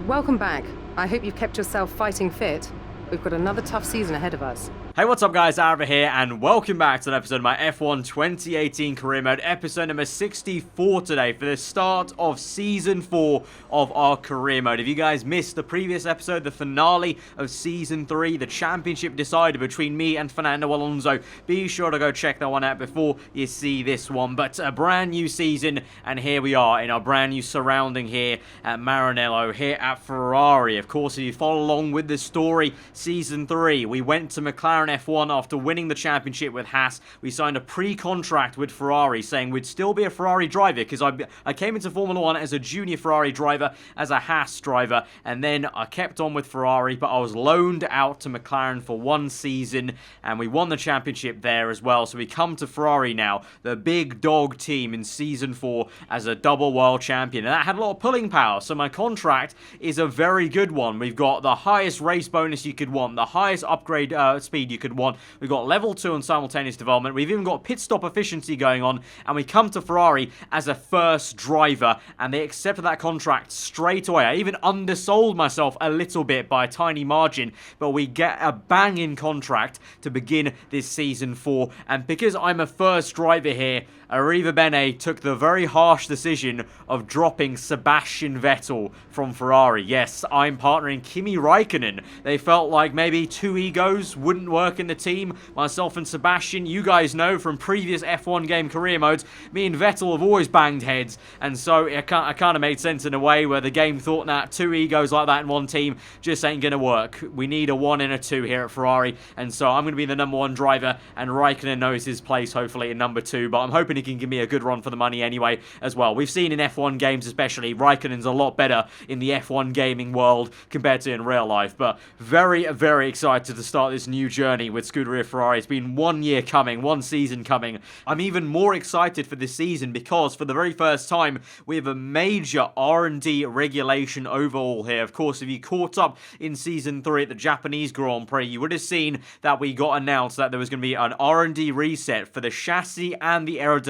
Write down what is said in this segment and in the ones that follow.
Welcome back. I hope you've kept yourself fighting fit. We've got another tough season ahead of us. Hey, what's up guys, aarava here, and welcome back to an episode of my F1 2018 career mode, episode number 64 today for the start of Season 4 of our career mode. If you guys missed the previous episode, the finale of Season 3, the championship decider between me and Fernando Alonso, be sure to go check that one out before you see this one. But a brand new season, and here we are in our brand new surrounding here at Maranello, here at Ferrari. Of course, if you follow along with the story, Season 3, we went to McLaren F1 after winning the championship with Haas. We signed a pre-contract with Ferrari saying we'd still be a Ferrari driver because I came into Formula 1 as a junior Ferrari driver, as a Haas driver, and then I kept on with Ferrari, but I was loaned out to McLaren for one season, and we won the championship there as well. So we come to Ferrari now, the big dog team in Season 4 as a double world champion, and that had a lot of pulling power. So my contract is a very good one. We've got the highest race bonus you could want, the highest upgrade speed you could want. We've got level 2 on simultaneous development. We've even got pit stop efficiency going on, and we come to Ferrari as a first driver, and they accepted that contract straight away. I even undersold myself a little bit by a tiny margin, but we get a banging contract to begin this Season 4, and because I'm a first driver here, Arriva Bene took the very harsh decision of dropping Sebastian Vettel from Ferrari. Yes, I'm partnering Kimi Raikkonen. They felt like maybe two egos wouldn't work in the team. Myself and Sebastian, you guys know from previous F1 game career modes, me and Vettel have always banged heads, and so it kind of made sense in a way where the game thought that two egos like that in one team just ain't going to work. We need a 1 and a 2 here at Ferrari, and so I'm going to be the number 1 driver, and Raikkonen knows his place hopefully in number 2, but I'm hoping he can give me a good run for the money anyway as well. We've seen in F1 games especially, Raikkonen's a lot better in the F1 gaming world compared to in real life, but very, very excited to start this new journey with Scuderia Ferrari. It's been 1 year coming, 1 season coming. I'm even more excited for this season because for the very first time, we have a major R&D regulation overhaul here. Of course, if you caught up in Season 3 at the Japanese Grand Prix, you would have seen that we got announced that there was going to be an R&D reset for the chassis and the aerodynamics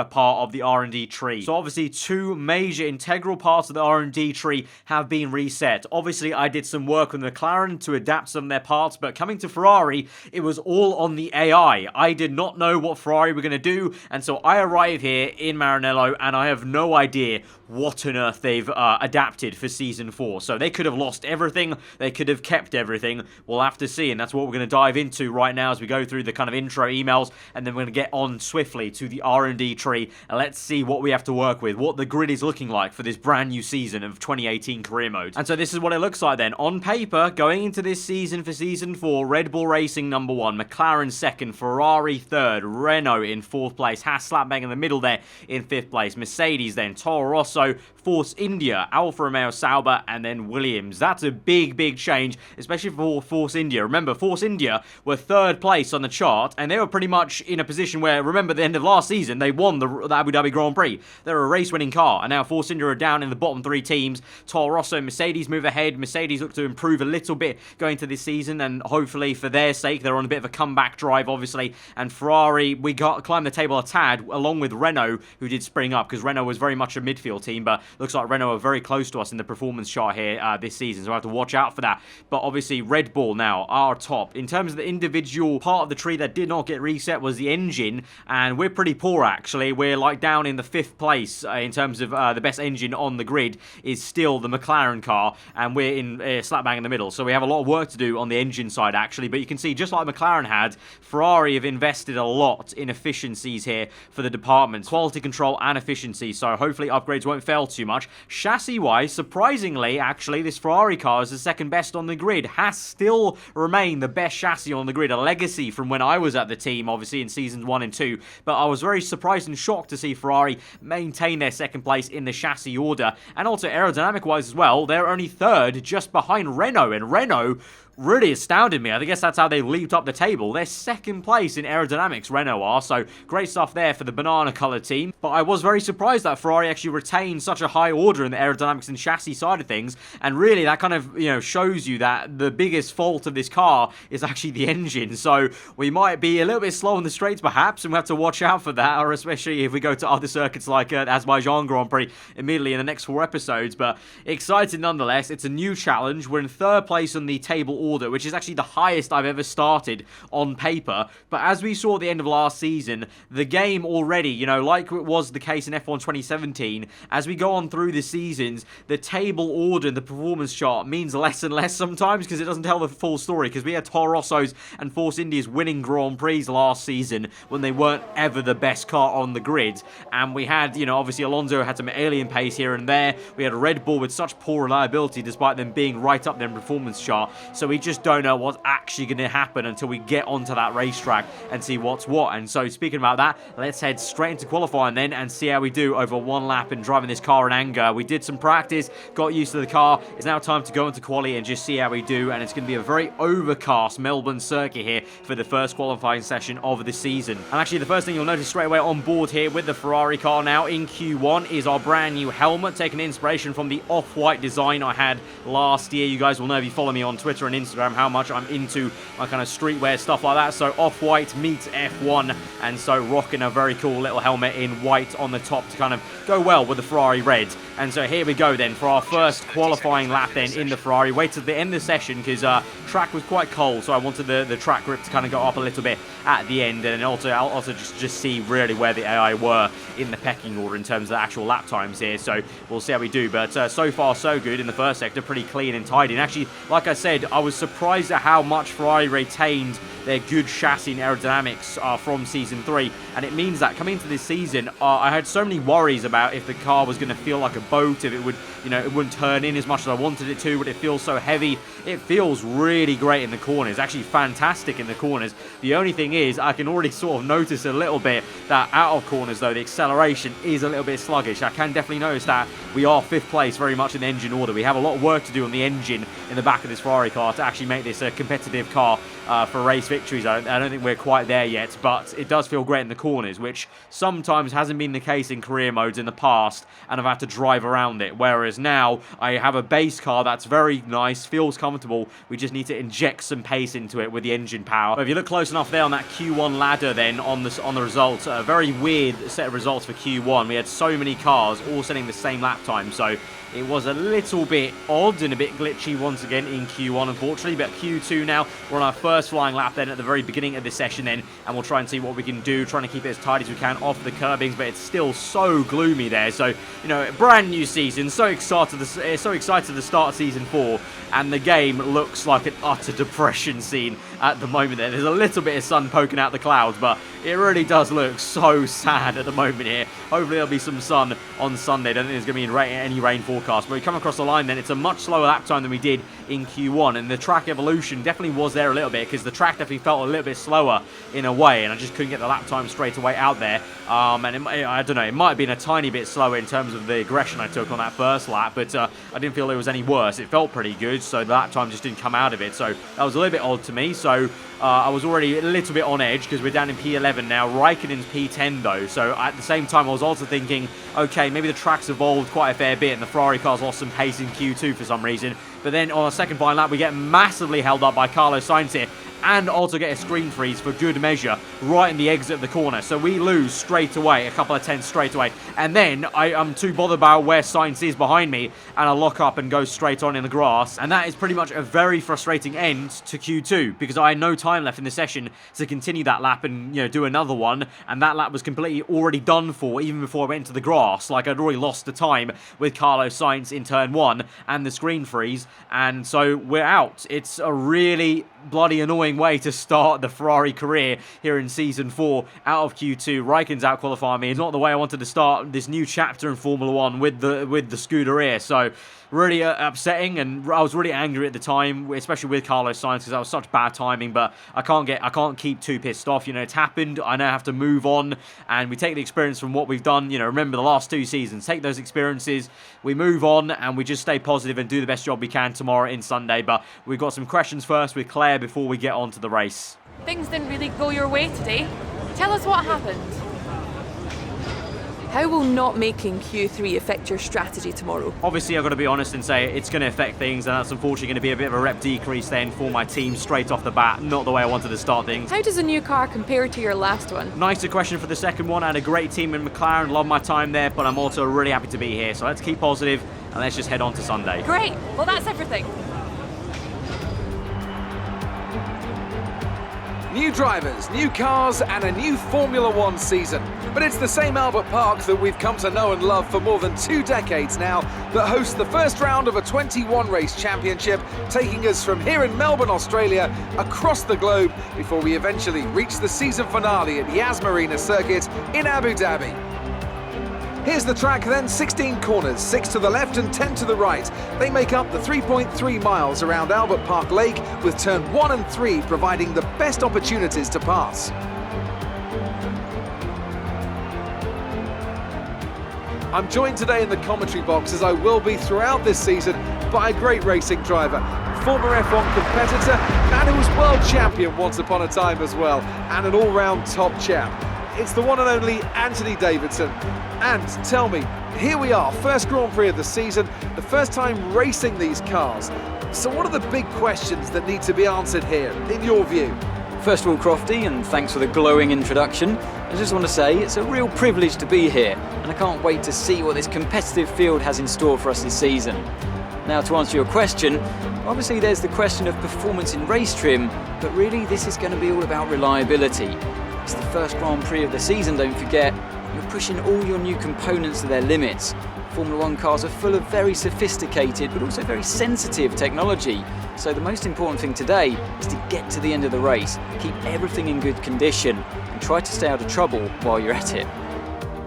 part of the R&D tree. So obviously, 2 major integral parts of the R&D tree have been reset. Obviously, I did some work with McLaren to adapt some of their parts, but coming to Ferrari, it was all on the AI. I did not know what Ferrari were going to do, and so I arrive here in Maranello, and I have no idea what on earth they've adapted for Season 4. So they could have lost everything, they could have kept everything. We'll have to see, and that's what we're going to dive into right now as we go through the kind of intro emails, and then we're going to get on swiftly to the R&D tree, and let's see what we have to work with, what the grid is looking like for this brand new season of 2018 career mode. And so this is what it looks like then. On paper, going into this season for Season 4, Red Bull Racing number 1, McLaren 2nd, Ferrari 3rd, Renault in 4th place, Haas slap bang in the middle there in 5th place, Mercedes then, Toro Rosso, Force India, Alfa Romeo, Sauber, and then Williams. That's a big, big change, especially for Force India. Remember, Force India were 3rd place on the chart, and they were pretty much in a position where, remember, at the end of last season, they won the Abu Dhabi Grand Prix. They were a race-winning car, and now Force India are down in the bottom 3 teams. Toro Rosso and Mercedes move ahead. Mercedes look to improve a little bit going to this season, and hopefully for their sake, they're on a bit of a comeback drive, obviously. And Ferrari, we climbed the table a tad, along with Renault, who did spring up, because Renault was very much a midfield team, but looks like Renault are very close to us in the performance chart here this season, so I have to watch out for that. But obviously, Red Bull now are top. In terms of the individual part of the tree that did not get reset was the engine, and we're pretty poor actually. We're like down in the 5th place in terms of the best engine on the grid is still the McLaren car, and we're in slap bang in the middle. So we have a lot of work to do on the engine side actually, but you can see just like McLaren had, Ferrari have invested a lot in efficiencies here for the departments, quality control and efficiency, so hopefully upgrades won't fail too much. Chassis-wise, surprisingly, actually, this Ferrari car is the 2nd best on the grid. Has still remained the best chassis on the grid, a legacy from when I was at the team, obviously, in Seasons 1 and 2. But I was very surprised and shocked to see Ferrari maintain their 2nd place in the chassis order. And also, aerodynamic-wise as well, they're only 3rd, just behind Renault. And Renault really astounded me. I guess that's how they leaped up the table. They're 2nd place in aerodynamics, Renault are, so great stuff there for the banana colour team. But I was very surprised that Ferrari actually retained maintain such a high order in the aerodynamics and chassis side of things, and really that kind of, shows you that the biggest fault of this car is actually the engine. So we might be a little bit slow on the straights perhaps, and we have to watch out for that, or especially if we go to other circuits like Azerbaijan Grand Prix immediately in the next 4 episodes. But exciting nonetheless. It's a new challenge. We're in 3rd place on the table order, which is actually the highest I've ever started on paper. But as we saw at the end of last season, the game already, like it was the case in F1 2017, as we go on through the seasons, the table order and the performance chart means less and less sometimes, because it doesn't tell the full story, because we had Toro Rosso's and Force India's winning Grand Prix last season when they weren't ever the best car on the grid, and we had, obviously Alonso had some alien pace here and there. We had a Red Bull with such poor reliability despite them being right up there in performance chart, so we just don't know what's actually going to happen until we get onto that racetrack and see what's what. And so speaking about that, let's head straight into qualifying then and see how we do over 1 lap and driving this car in anger. We did some practice, got used to the car. It's now time to go into quali and just see how we do, and it's going to be a very overcast Melbourne circuit here for the first qualifying session of the season. And actually the first thing you'll notice straight away on board here with the Ferrari car now in Q1 is our brand new helmet, taking inspiration from the off-white design I had last year. You guys will know if you follow me on Twitter and Instagram how much I'm into my kind of streetwear stuff like that. So off-white meets F1, and so rocking a very cool little helmet in white on the top to kind of go well with the Ferrari red. And so here we go then for our first qualifying lap then in the Ferrari. Waited at the end of the session because track was quite cold, so I wanted the track grip to kind of go up a little bit at the end, and also I'll also just see really where the AI were in the pecking order in terms of the actual lap times here. So we'll see how we do, but so far so good in the first sector, pretty clean and tidy. And actually, like I said, I was surprised at how much Ferrari retained their good chassis and aerodynamics from Season 3, and it means that coming into this season, I had so many worries about if the car was going to feel like a boat, if it would, it wouldn't turn in as much as I wanted it to, but it feels so heavy. It feels really great in the corners, actually fantastic in the corners. The only thing is, I can already sort of notice a little bit that out of corners though, the acceleration is a little bit sluggish. I can definitely notice that we are 5th place very much in the engine order. We have a lot of work to do on the engine in the back of this Ferrari car to actually make this a competitive car for race victories. I don't think we're quite there yet, but it does feel great in the corners, which sometimes hasn't been the case in career modes in the past, and I've had to drive around it, whereas now I have a base car that's very nice, feels comfortable. We just need to inject some pace into it with the engine power. But if you look close enough there on that Q1 ladder then on the results, a very weird set of results for Q1. We had so many cars all setting the same lap time, so it was a little bit odd and a bit glitchy once again in Q1, unfortunately. But Q2 now, we're on our first flying lap then at the very beginning of this session then, and we'll try and see what we can do, trying to keep it as tight as we can off the curbings, but it's still so gloomy there. So, brand new season, so excited to start Season 4, and the game looks like an utter depression scene at the moment there. There's a little bit of sun poking out the clouds, but it really does look so sad at the moment here. Hopefully there'll be some sun on Sunday. I don't think there's going to be any rain forecast. But we come across the line then, it's a much slower lap time than we did in Q1. And the track evolution definitely was there a little bit, because the track definitely felt a little bit slower in a way. And I just couldn't get the lap time straight away out there. And I don't know, it might have been a tiny bit slower in terms of the aggression I took on that first lap. But I didn't feel it was any worse. It felt pretty good, so the lap time just didn't come out of it. So that was a little bit odd to me. So I was already a little bit on edge because we're down in P11 now. Raikkonen's P10 though, so at the same time I was also thinking, okay, maybe the track's evolved quite a fair bit and the Ferrari car's lost some pace in Q2 for some reason. But then on a second final lap we get massively held up by Carlos Sainz here, and also get a screen freeze for good measure right in the exit of the corner. So we lose straight away, a couple of tenths straight away. And then I'm too bothered about where Sainz is behind me, and I lock up and go straight on in the grass. And that is pretty much a very frustrating end to Q2, because I had no time left in the session to continue that lap and, do another one. And that lap was completely already done for even before I went into the grass. Like, I'd already lost the time with Carlos Sainz in turn 1 and the screen freeze. And so we're out. It's a really bloody annoying way to start the Ferrari career here in Season 4 out of Q2. Raikkonen's out qualifying me. It's not the way I wanted to start this new chapter in Formula 1 with the Scuderia. So really upsetting, and I was really angry at the time, especially with Carlos Sainz, because that was such bad timing. But I can't keep too pissed off. It's happened. I now have to move on, and we take the experience from what we've done. Remember the last 2 seasons. Take those experiences. We move on, and we just stay positive and do the best job we can tomorrow in Sunday. But we've got some questions first with Claire before we get on to the race. Things didn't really go your way today. Tell us what happened. How will not making Q3 affect your strategy tomorrow? Obviously, I've got to be honest and say it's going to affect things, and that's unfortunately going to be a bit of a rep decrease then for my team straight off the bat. Not the way I wanted to start things. How does a new car compare to your last one? Nicer question for the second one. I had a great team in McLaren, love my time there, but I'm also really happy to be here. So let's keep positive and let's just head on to Sunday. Great, well that's everything. New drivers, new cars, and a new Formula One season. But it's the same Albert Park that we've come to know and love for more than 2 decades now that hosts the first round of a 21-race championship, taking us from here in Melbourne, Australia, across the globe before we eventually reach the season finale at Yas Marina Circuit in Abu Dhabi. Here's the track then, 16 corners, 6 to the left and 10 to the right. They make up the 3.3 miles around Albert Park Lake, with turn 1 and 3 providing the best opportunities to pass. I'm joined today in the commentary box, as I will be throughout this season, by a great racing driver, former F1 competitor, and who was world champion once upon a time as well, and an all-round top chap. It's the one and only Anthony Davidson. And tell me, here we are, first Grand Prix of the season, the first time racing these cars. So what are the big questions that need to be answered here, in your view? First of all, Crofty, and thanks for the glowing introduction. I just want to say it's a real privilege to be here, and I can't wait to see what this competitive field has in store for us this season. Now, to answer your question, obviously there's the question of performance in race trim, but really this is going to be all about reliability. It's the first Grand Prix of the season, don't forget. You're pushing all your new components to their limits. Formula One cars are full of very sophisticated but also very sensitive technology. So the most important thing today is to get to the end of the race, keep everything in good condition and try to stay out of trouble while you're at it.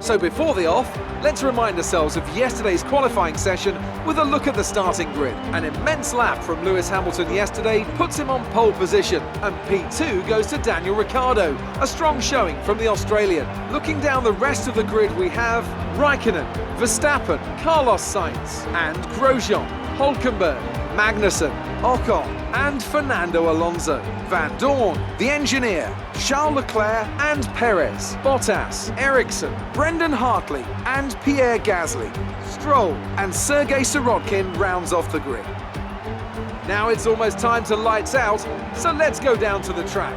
So before the off, let's remind ourselves of yesterday's qualifying session with a look at the starting grid. An immense lap from Lewis Hamilton yesterday puts him on pole position, and P2 goes to Daniel Ricciardo. A strong showing from the Australian. Looking down the rest of the grid, we have Raikkonen, Verstappen, Carlos Sainz and Grosjean, Hülkenberg, Magnussen, Ocon and Fernando Alonso, Van Dorn, the engineer, Charles Leclerc and Perez, Bottas, Ericsson, Brendan Hartley and Pierre Gasly, Stroll and Sergei Sirotkin rounds off the grid. Now it's almost time to lights out, so let's go down to the track.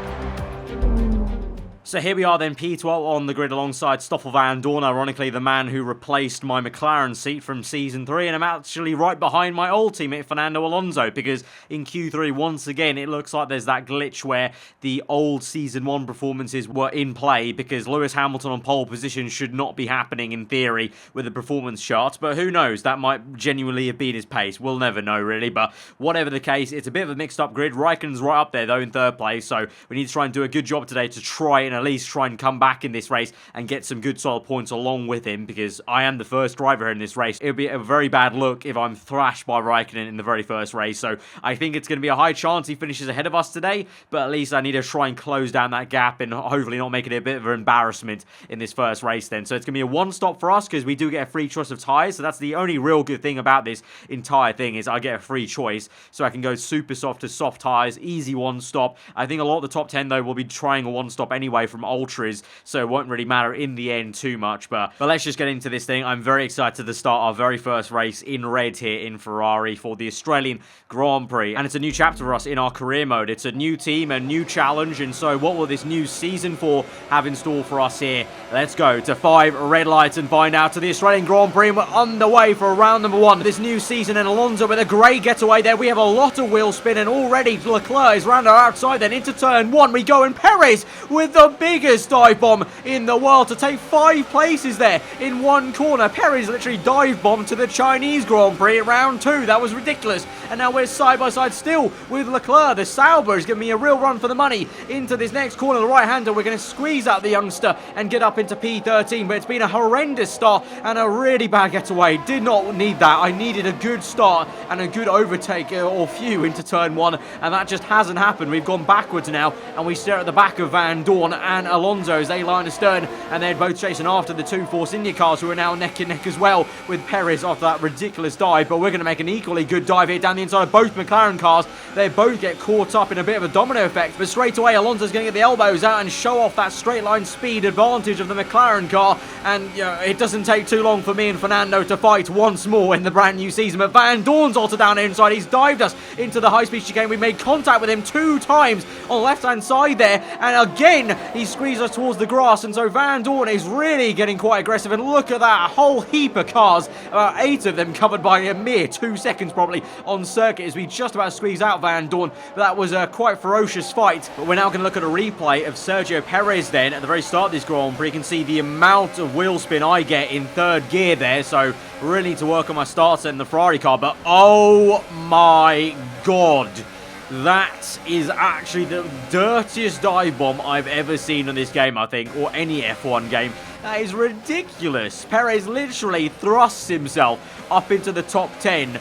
So here we are then, P12 on the grid alongside Stoffel Van Dorn, ironically the man who replaced my McLaren seat from Season 3, and I'm actually right behind my old teammate Fernando Alonso, because in Q3 once again it looks like there's that glitch where the old Season 1 performances were in play, because Lewis Hamilton on pole position should not be happening in theory with the performance charts, but who knows, that might genuinely have been his pace, we'll never know really, but whatever the case, it's a bit of a mixed up grid. Raikkonen's right up there though in 3rd place, so we need to try and do a good job today to try and at least try and come back in this race and get some good solid points along with him, because I am the first driver in this race. It would be a very bad look if I'm thrashed by Raikkonen in the very first race, so I think it's going to be a high chance he finishes ahead of us today, but at least I need to try and close down that gap and hopefully not make it a bit of an embarrassment in this first race then. So it's going to be a one stop for us, because we do get a free choice of tyres, so that's the only real good thing about this entire thing, is I get a free choice, so I can go super soft to soft tyres, easy one stop. I think a lot of the top 10 though will be trying a one stop anyway from Ultras, so it won't really matter in the end too much, but let's just get into this thing. I'm very excited to start our very first race in red here in Ferrari for the Australian Grand Prix, and it's a new chapter for us in our career mode. It's a new team, a new challenge, and so what will this new Season 4 have in store for us here? Let's go to 5 red lights and find out. To the Australian Grand Prix, and we're underway for round number 1 this new season, and Alonso with a great getaway there. We have a lot of wheel spin, and already Leclerc is round our outside, then into turn 1 we go, and Perez with the biggest dive bomb in the world to take 5 places there in one corner. Perez literally dive bombed to the Chinese Grand Prix at round 2. That was ridiculous. And now we're side by side still with Leclerc. The Sauber is giving me a real run for the money into this next corner. The right-hander, we're going to squeeze out the youngster and get up into P13, but it's been a horrendous start and a really bad getaway. Did not need that. I needed a good start and a good overtake or few into turn 1, and that just hasn't happened. We've gone backwards now, and we stare at the back of Van Dorn and Alonso as they line astern, and they're both chasing after the two Force India cars who are now neck and neck as well with Perez after that ridiculous dive. But we're going to make an equally good dive here down the inside of both McLaren cars. They both get caught up in a bit of a domino effect, but straight away Alonso's going to get the elbows out and show off that straight line speed advantage of the McLaren car. And you know, it doesn't take too long for me and Fernando to fight once more in the brand new season. But Van Dorn's also down here inside. He's dived us into the high-speed chicane. We made contact with him 2 times on the left-hand side there, and again he squeezed us towards the grass. And so Van Dorn is really getting quite aggressive, and look at that whole heap of cars, about 8 of them covered by a mere 2 seconds probably on circuit as we just about squeezed out Van Dorn. But that was a quite ferocious fight. But we're now going to look at a replay of Sergio Perez then at the very start of this Grand Prix. You can see the amount of wheel spin I get in 3rd gear there, so really need to work on my start set in the Ferrari car. But oh my god, that is actually the dirtiest dive bomb I've ever seen in this game, I think, or any F1 game. That is ridiculous. Perez literally thrusts himself up into the top 10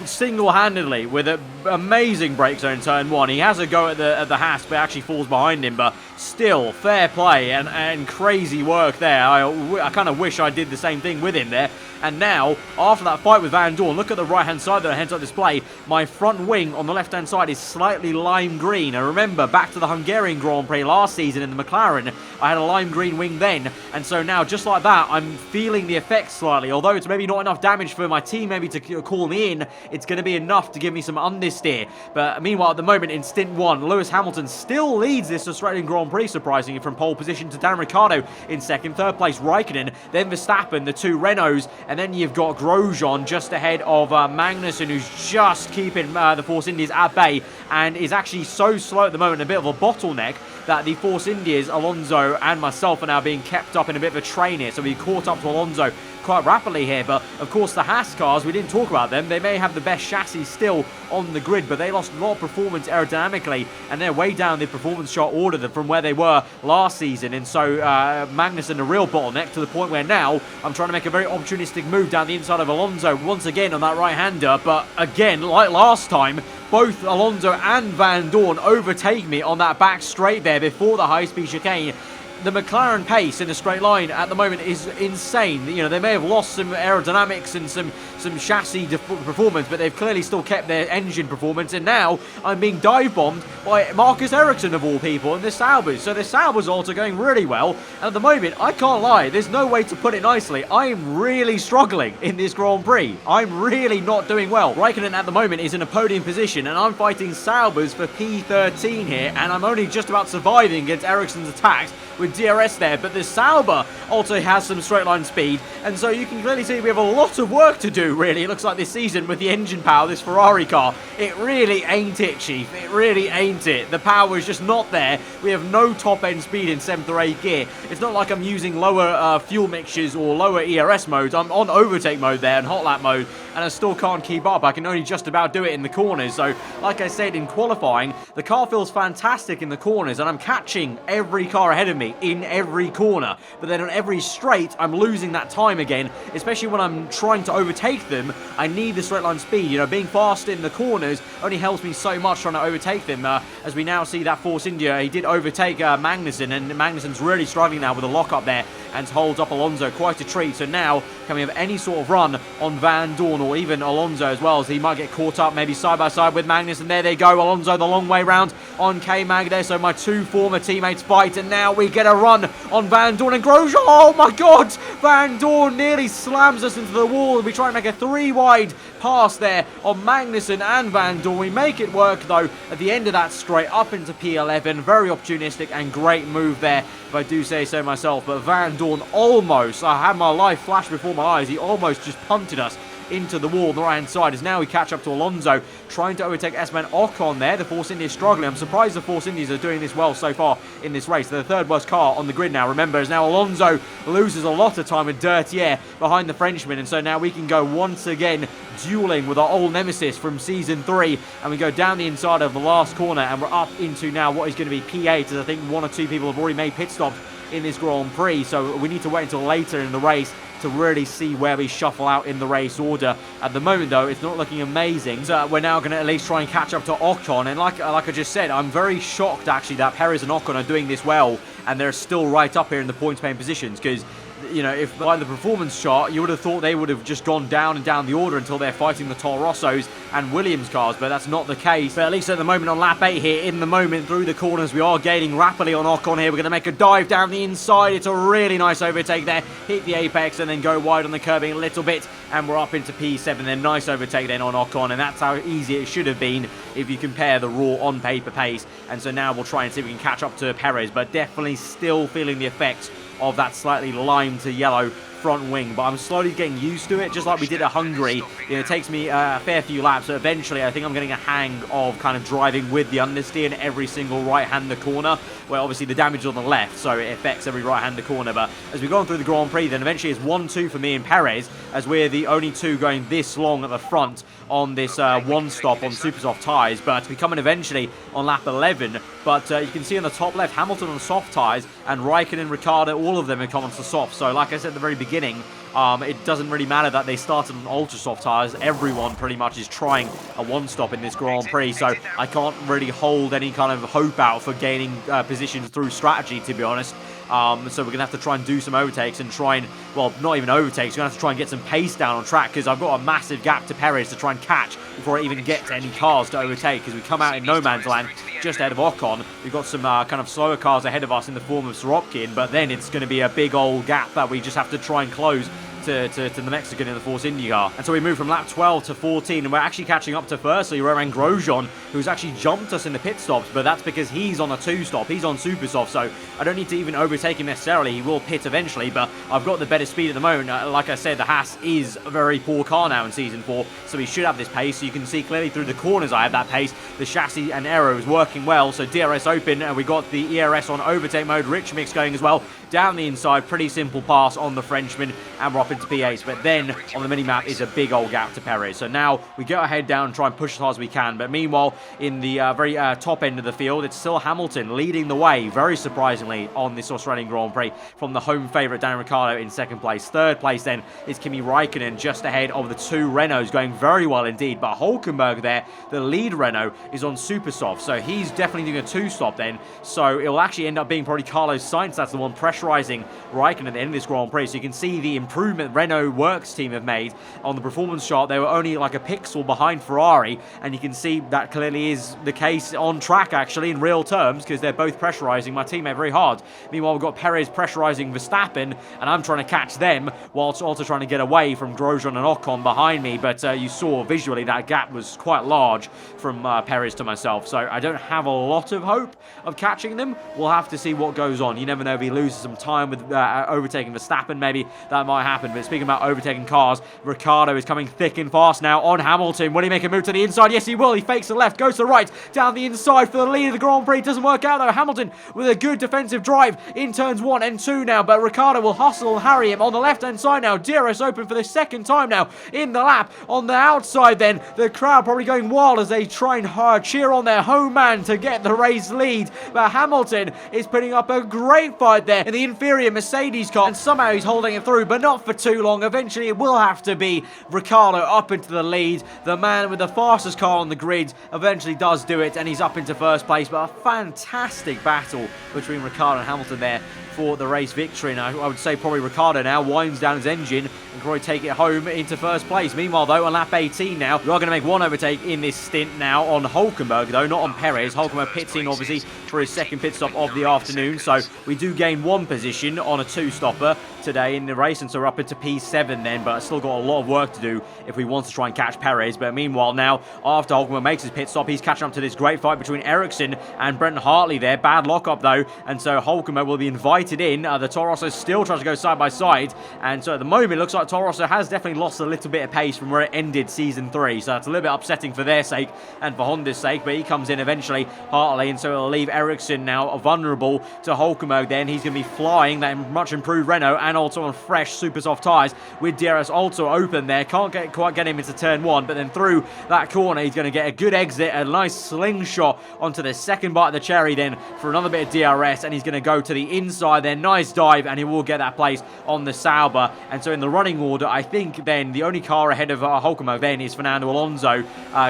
single-handedly with an amazing brake zone in turn 1. He has a go at the Haas, but actually falls behind him. But still, fair play and crazy work there. I kind of wish I did the same thing with him there. And now, after that fight with Van Dorn, look at the right-hand side there, heads-up display. My front wing on the left-hand side is slightly lime green. And remember, back to the Hungarian Grand Prix last season in the McLaren, I had a lime green wing then. And so now, just like that, I'm feeling the effects slightly. Although it's maybe not enough damage for my team maybe to call me in, it's going to be enough to give me some understeer. But meanwhile, at the moment, in stint 1, Lewis Hamilton still leads this Australian Grand Prix, surprisingly, from pole position to Dan Ricciardo in 2nd. 3rd place, Raikkonen, then Verstappen, the 2 Renaults, and then you've got Grosjean just ahead of Magnussen, who's just keeping the Force Indies at bay and is actually so slow at the moment, a bit of a bottleneck, that the Force Indies, Alonso and myself, are now being kept up in a bit of a train here. So we caught up to Alonso quite rapidly here. But of course the Haas cars, we didn't talk about them. They may have the best chassis still on the grid, but they lost a lot of performance aerodynamically, and they're way down the performance chart order from where they were last season. And so Magnussen, a real bottleneck, to the point where now I'm trying to make a very opportunistic move down the inside of Alonso once again on that right-hander. But again, like last time, both Alonso and Van Dorn overtake me on that back straight there before the high-speed chicane. The McLaren pace in a straight line at the moment is insane. You know, they may have lost some aerodynamics and some chassis performance, but they've clearly still kept their engine performance. And now I'm being dive bombed by Marcus Ericsson of all people and the Saubers. So the Saubers are also going really well. And at the moment, I can't lie, there's no way to put it nicely, I am really struggling in this Grand Prix. I'm really not doing well. Raikkonen at the moment is in a podium position, and I'm fighting Saubers for P13 here, and I'm only just about surviving against Ericsson's attacks with DRS there. But the Sauber also has some straight line speed, and so you can clearly see we have a lot of work to do, really. It looks like this season with the engine power, this Ferrari car, it really ain't it, Chief. It really ain't it. The power is just not there. We have no top end speed in 7th or 8th gear. It's not like I'm using lower fuel mixtures or lower ERS modes. I'm on overtake mode there and hot lap mode, and I still can't keep up. I can only just about do it in the corners. So like I said, in qualifying, the car feels fantastic in the corners, and I'm catching every car ahead of me in every corner. But then on every straight, I'm losing that time again, especially when I'm trying to overtake them. I need the straight line speed. You know, being fast in the corners only helps me so much trying to overtake them. As we now see that Force India, he did overtake Magnussen, and Magnussen's really struggling now with a lock-up there and holds up Alonso. Quite a treat. So now, can we have any sort of run on Van Dorn or even Alonso as well, as he might get caught up maybe side by side with Magnussen. There they go, Alonso the long way round on K-Mag there. So my 2 former teammates fight, and now we get a run on Van Dorn and Grosjean. Oh my god, Van Dorn nearly slams us into the wall. We try and make a 3-wide pass there on Magnussen and Van Dorn. We make it work though at the end of that straight up into P11. Very opportunistic and great move there, if I do say so myself. But Van Dorn almost, I had my life flash before my eyes, he almost just punted us into the wall on the right hand side, as now we catch up to Alonso, trying to overtake Esteban Ocon there. The Force India is struggling. I'm surprised the Force Indies are doing this well so far in this race. They're the 3rd worst car on the grid now, remember, as now Alonso loses a lot of time with dirty air behind the Frenchman. And so now we can go once again dueling with our old nemesis from season 3, and we go down the inside of the last corner, and we're up into now what is going to be P8, as I think 1 or 2 people have already made pit stops in this Grand Prix. So we need to wait until later in the race to really see where we shuffle out in the race order. At the moment, though, it's not looking amazing. So we're now going to at least try and catch up to Ocon. And like I just said, I'm very shocked, actually, that Perez and Ocon are doing this well, and they're still right up here in the points-paying positions, because you know, if by the performance chart, you would have thought they would have just gone down and down the order until they're fighting the Toro Rossos and Williams cars, but that's not the case. But at least at the moment on lap 8 here, in the moment through the corners, we are gaining rapidly on Ocon here. We're going to make a dive down the inside. It's a really nice overtake there. Hit the apex and then go wide on the curbing a little bit, and we're up into P7. Then nice overtake then on Ocon, and that's how easy it should have been if you compare the raw on-paper pace. And so now we'll try and see if we can catch up to Perez, but definitely still feeling the effects of that slightly lime to yellow front wing, but I'm slowly getting used to it, just like we did at Hungary. You know, it takes me a fair few laps, so eventually I think I'm getting a hang of kind of driving with the understeer in every single right-hander corner, where obviously the damage is on the left, so it affects every right-hander corner. But as we go on through the Grand Prix, then eventually it's 1-2 for me and Perez, as we're the only two going this long at the front on this one stop on super soft tyres, but we come in eventually on lap 11. But you can see on the top left, Hamilton on soft tyres, and Raikkonen and Ricciardo, all of them have come onto soft. So like I said at the very beginning, it doesn't really matter that they started on ultra soft tyres. Everyone pretty much is trying a one-stop in this Grand Prix, so I can't really hold any kind of hope out for gaining positions through strategy, to be honest. So we're going to have to try and do some overtakes and try and, well, not even overtakes, we're going to have to try and get some pace down on track, because I've got a massive gap to Perez to try and catch before I even get to any cars to overtake, because we come out in no man's land just ahead of Ocon. We've got some kind of slower cars ahead of us in the form of Sorokin, but then it's going to be a big old gap that we just have to try and close to the Mexican in the Force India car. And so we move from lap 12 to 14, and we're actually catching up to firstly Romain Grosjean, who's actually jumped us in the pit stops, but that's because he's on a 2-stop. He's on super soft, so I don't need to even overtake him necessarily. He will pit eventually, but I've got the better speed at the moment. Like I said, the Haas is a very poor car now in Season 4, so we should have this pace. So you can see clearly through the corners I have that pace. The chassis and aero is working well, so DRS open, and we got the ERS on overtake mode. Rich mix going as well. Down the inside, pretty simple pass on the Frenchman, and we're up into P8. But then on the mini-map is a big old gap to Perez. So now we get our head down and try and push as hard as we can. But meanwhile, in the very top end of the field, it's still Hamilton leading the way, very surprisingly, on this Australian Grand Prix, from the home favourite Daniel Ricciardo in second place. Third place then is Kimi Raikkonen, just ahead of the two Renaults, going very well indeed. But Hülkenberg there, the lead Renault, is on super soft, so he's definitely doing a 2-stop then. So it will actually end up being probably Carlos Sainz that's the one pressurising Raikkonen at the end of this Grand Prix. So you can see the improvement Renault Works team have made on the performance chart. They were only like a pixel behind Ferrari, and you can see that clearly is the case on track, actually, in real terms, because they're both pressurising my teammate very hard. Meanwhile, we've got Perez pressurising Verstappen, and I'm trying to catch them, whilst also trying to get away from Grosjean and Ocon behind me. But you saw visually that gap was quite large from Perez to myself, so I don't have a lot of hope of catching them. We'll have to see what goes on. You never know if he loses some time with overtaking Verstappen. Maybe that might happen. But speaking about overtaking cars, Ricciardo is coming thick and fast now on Hamilton. Will he make a move to the inside? Yes, he will. He fakes the left, goes to the right, down the inside for the lead of the Grand Prix. Doesn't work out though. Hamilton with a good defensive drive in turns 1 and 2 now, but Ricciardo will hustle and harry him on the left-hand side now. DRS open for the second time now in the lap. On the outside then, the crowd probably going wild as they try and cheer on their home man to get the race lead. But Hamilton is putting up a great fight there in the inferior Mercedes car, and somehow he's holding it through, but not for too long. Eventually it will have to be Ricciardo up into the lead. The man with the fastest car on the grid eventually does do it, and he's up into first place. But a fantastic battle between Ricciardo and Hamilton there for the race victory. And I would say probably Ricciardo now winds down his engine and can probably take it home into first place. Meanwhile though, on lap 18 now, we are going to make one overtake in this stint now on Hülkenberg though, not on Perez. Hülkenberg pits in obviously for his second pit stop of the afternoon, so we do gain one position on a 2-stopper today in the race, and so we're up into P7 then, but still got a lot of work to do if we want to try and catch Perez. But meanwhile now, after Hülkenberg makes his pit stop, he's catching up to this great fight between Ericsson and Brenton Hartley there. Bad lockup though, and so Hülkenberg will be invited in. The Toro Rosso still tries to go side by side, and so at the moment it looks like Toro Rosso has definitely lost a little bit of pace from where it ended Season 3, so that's a little bit upsetting for their sake and for Honda's sake. But he comes in eventually, Hartley, and so it'll leave Ericsson now vulnerable to Hülkenberg then. He's going to be flying, that much improved Renault, and also on fresh super soft tyres with DRS also open there. Can't quite get him into turn 1, but then through that corner he's going to get a good exit, a nice slingshot onto the second bite of the cherry then for another bit of DRS, and he's going to go to the inside there. Nice dive, and he will get that place on the Sauber. And so in the running order, I think then the only car ahead of HOCKENHEIM then is Fernando Alonso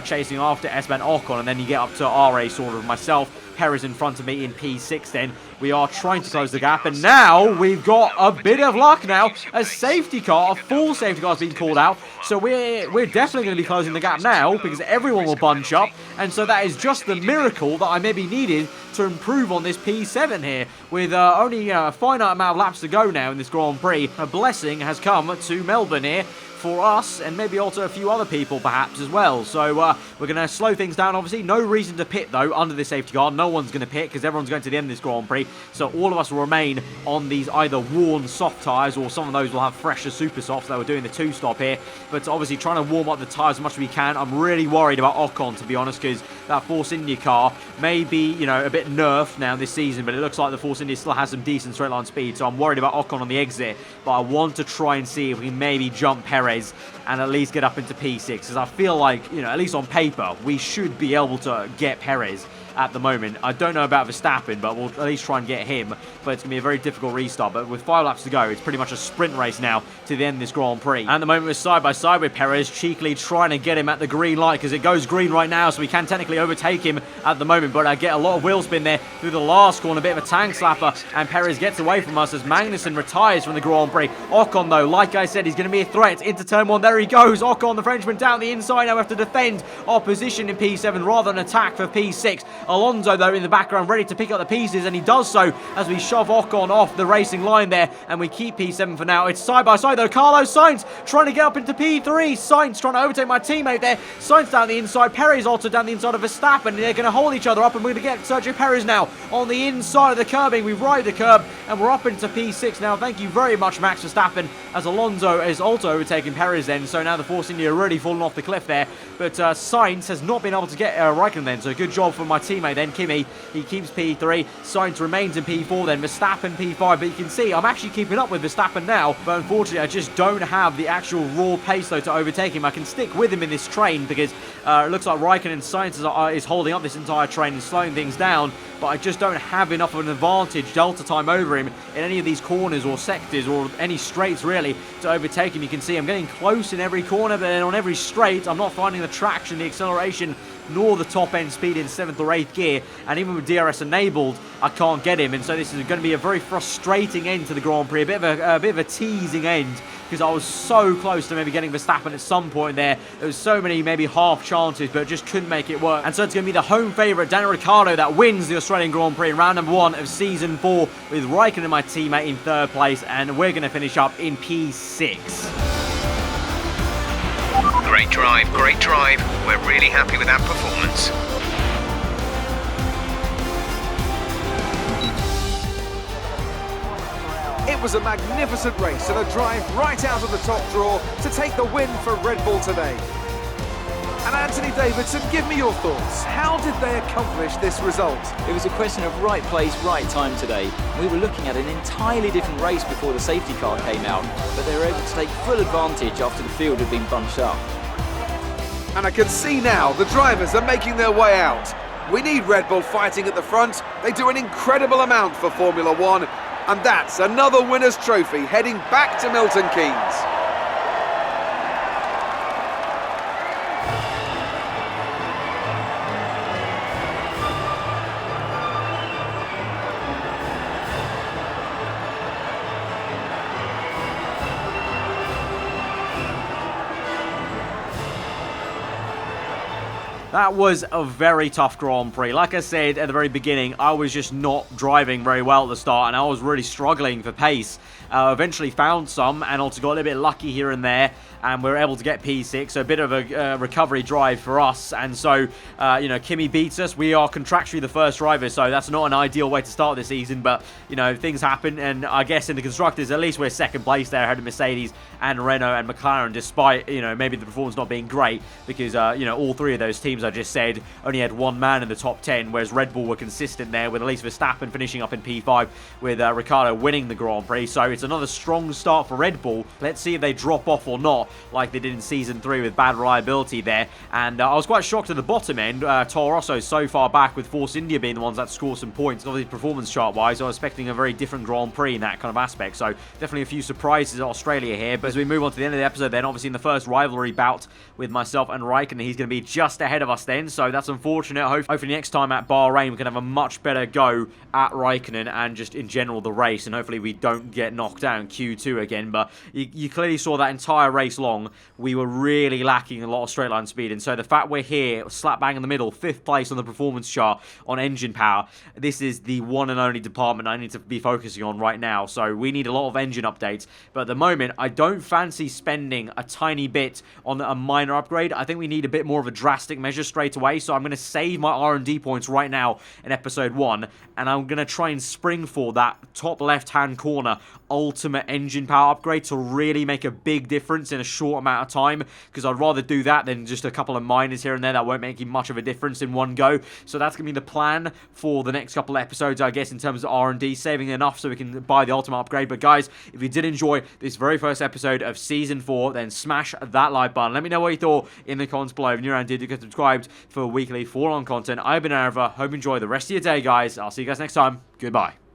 chasing after Esteban Ocon, and then you get up to RA sort of myself. Perez in front of me in P6 then. We are trying to close the gap, and now we've got a bit of luck now. A safety car, a full safety car has been called out, so we're definitely going to be closing the gap now because everyone will bunch up, and so that is just the miracle that I maybe needed to improve on this P7 here. With only a finite amount of laps to go now in this Grand Prix, a blessing has come to Melbourne here for us, and maybe also a few other people perhaps as well. So we're going to slow things down, obviously. No reason to pit though under the safety car. No one's going to pit because everyone's going to the end of this Grand Prix. So all of us will remain on these either worn soft tyres, or some of those will have fresher super softs. They were doing the 2-stop here, but obviously trying to warm up the tyres as much as we can. I'm really worried about Ocon, to be honest, because that Force India car may be, you know, a bit nerfed now this season, but it looks like the Force India still has some decent straight line speed. So I'm worried about Ocon on the exit, but I want to try and see if we can maybe jump Perez and at least get up into P6, because I feel like, you know, at least on paper, we should be able to get Perez at the moment. I don't know about Verstappen, but we'll at least try and get him. But it's going to be a very difficult restart. But with 5 laps to go, it's pretty much a sprint race now to the end of this Grand Prix. And at the moment, we're side by side with Perez, cheekily trying to get him at the green light, because it goes green right now, so we can technically overtake him at the moment. But I get a lot of wheel spin there through the last corner, a bit of a tank slapper, and Perez gets away from us as Magnussen retires from the Grand Prix. Ocon, though, like I said, he's going to be a threat into turn 1. There he goes. Ocon, the Frenchman, down the inside. Now we have to defend our position in P7 rather than attack for P6. Alonso, though, in the background, ready to pick up the pieces, and he does so as we shove Ocon off the racing line there, and we keep P7 for now. It's side by side, though. Carlos Sainz trying to get up into P3. Sainz trying to overtake my teammate there. Sainz down the inside. Perez also down the inside of Verstappen, and they're going to hold each other up, and we're going to get Sergio Perez now on the inside of the curbing. We ride the curb, and we're up into P6 now. Thank you very much, Max Verstappen, as Alonso is also overtaking Perez then. So now the Force India are really falling off the cliff there, but Sainz has not been able to get Raikkonen then, so good job for my teammate then, Kimi. He keeps P3. Sainz remains in P4 then. Verstappen P5. But you can see I'm actually keeping up with Verstappen now. But unfortunately, I just don't have the actual raw pace though to overtake him. I can stick with him in this train because it looks like Raikkonen and Sainz is holding up this entire train and slowing things down. But I just don't have enough of an advantage delta time over him in any of these corners or sectors or any straights really to overtake him. You can see I'm getting close in every corner, but then on every straight I'm not finding the traction, the acceleration, nor the top end speed in 7th or 8th gear, and even with DRS enabled I can't get him, and so this is going to be a very frustrating end to the Grand Prix, a bit of a teasing end, because I was so close to maybe getting Verstappen at some point there. There was so many maybe half chances, but just couldn't make it work. And so it's going to be the home favourite Daniel Ricciardo that wins the Australian Grand Prix in round number 1 of season 4, with Raikkonen, my teammate, in 3rd place, and we're going to finish up in P6. Great drive, great drive. We're really happy with that performance. It was a magnificent race and a drive right out of the top draw to take the win for Red Bull today. And Anthony Davidson, give me your thoughts. How did they accomplish this result? It was a question of right place, right time today. We were looking at an entirely different race before the safety car came out, but they were able to take full advantage after the field had been bunched up. And I can see now the drivers are making their way out. We need Red Bull fighting at the front. They do an incredible amount for Formula One, and that's another winner's trophy heading back to Milton Keynes. That was a very tough Grand Prix. Like I said at the very beginning, I was just not driving very well at the start, and I was really struggling for pace. Eventually found some, and also got a little bit lucky here and there. and we're able to get P6, so a bit of a recovery drive for us. And so, you know, Kimi beats us. We are contractually the first driver, so that's not an ideal way to start this season, but, you know, things happen, and I guess in the constructors, at least we're second place there ahead of Mercedes and Renault and McLaren, despite, you know, maybe the performance not being great, because, you know, all three of those teams I just said only had one man in the top 10, whereas Red Bull were consistent there, with at least Verstappen finishing up in P5, with Ricciardo winning the Grand Prix. So it's another strong start for Red Bull. Let's see if they drop off or not, like they did in Season 3 with bad reliability there. And I was quite shocked at the bottom end. Toro Rosso so far back, with Force India being the ones that score some points. Obviously, performance chart-wise, I was expecting a very different Grand Prix in that kind of aspect. So definitely a few surprises at Australia here. But as we move on to the end of the episode, then obviously in the first rivalry bout with myself and Raikkonen, he's going to be just ahead of us then. So that's unfortunate. Hopefully next time at Bahrain, we can have a much better go at Raikkonen and just in general the race. And hopefully we don't get knocked out in Q2 again. But you clearly saw that entire race long, we were really lacking a lot of straight line speed. And so the fact we're here, slap bang in the middle, 5th place on the performance chart on engine power, this is the one and only department I need to be focusing on right now. So we need a lot of engine updates. But at the moment, I don't fancy spending a tiny bit on a minor upgrade. I think we need a bit more of a drastic measure straight away. So I'm going to save my R&D points right now in episode 1. And I'm going to try and spring for that top left-hand corner ultimate engine power upgrade to really make a big difference in a short amount of time, because I'd rather do that than just a couple of minors here and there that won't make much of a difference in one go. So that's going to be the plan for the next couple of episodes, I guess, in terms of R&D, saving enough so we can buy the ultimate upgrade. But guys, if you did enjoy this very first episode of Season 4, then smash that like button. Let me know what you thought in the comments below. If you're around, did get subscribed for weekly full-on content. I've been aarava. Hope you enjoy the rest of your day, guys. I'll see you guys next time. Goodbye.